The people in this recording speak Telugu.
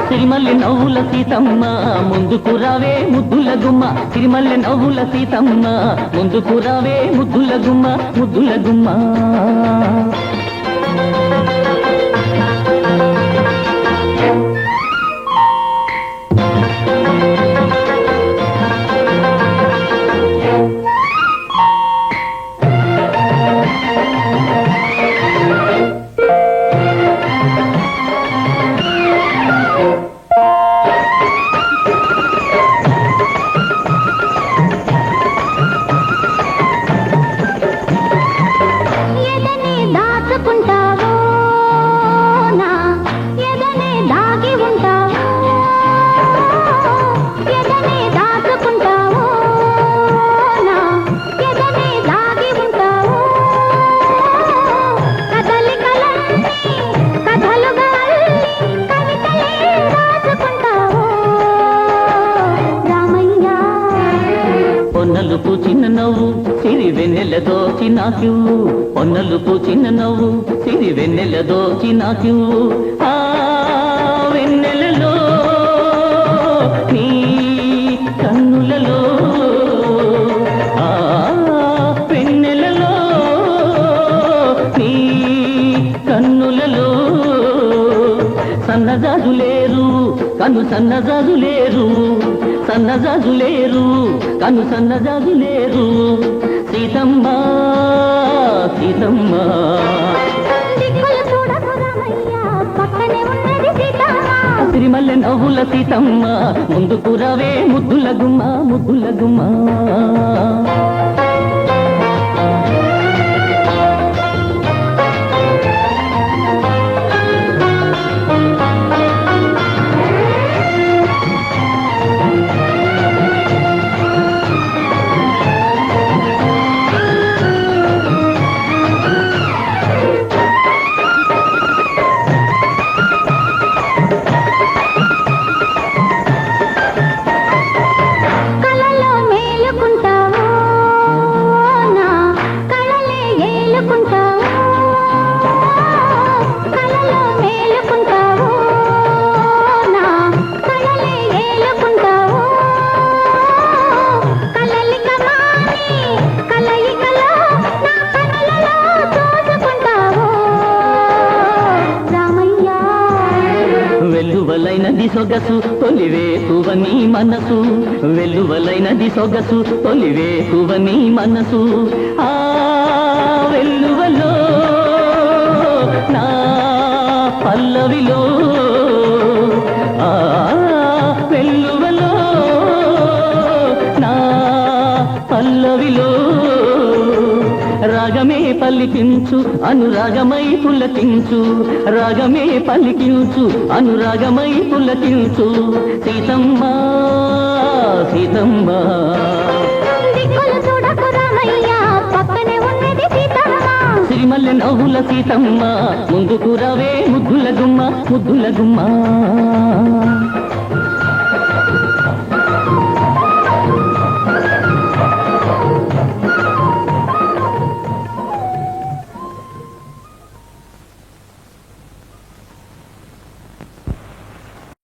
సిరిమల్లె నవ్వుల సీతమ్మ ముందుకు రావే ముద్దుల గుమ్మ సిరిమల్లె నవ్వుల సీతమ్మ ముందుకు రావే ముద్దుల గుమ్మ ముద్దుల గుమ్మ పొన్నలుపు చిన్న నవ్వు సిరి వెన్నెల దోచి నాక్యూ పొన్నలుపు చిన్న నవ్వు సిరి వెన్నెల దోచి నాక్యూ ఆ వెన్నెలలో నీ కన్నులలో ఆ వెన్నెలలో నీ కన్నులలో సన్నజాజులేరు కను సన్నజాజులేరు సన్నజాజులేరు కను సన్నజాజులేరు సీతమ్మ సీతమ్మ సిరిమల్లె నవ్వుల సీతమ్మ ముందుకు రావే ముద్దుల గుమ్మ ముద్దుల గుమ్మ వెల్లువలైనది సొగసు తొలివేకువ నీ మనసు వెల్లువలైనది సొగసు తొలివేకువ నీ మనసు ఆ వెల్లువలో నా పల్లవిలో ఆ వెల్లువలో నా పల్లవిలో రాగమే పలికించు అనురాగమై పులకించు రాగమే పలికించు అనురాగమై పులకించు సీతమ్మ సీతమ్మ సిరిమల్లె నవ్వుల సీతమ్మ ముందుకు రావే ముద్దుల గుమ్మ ముద్దుల గుమ్మ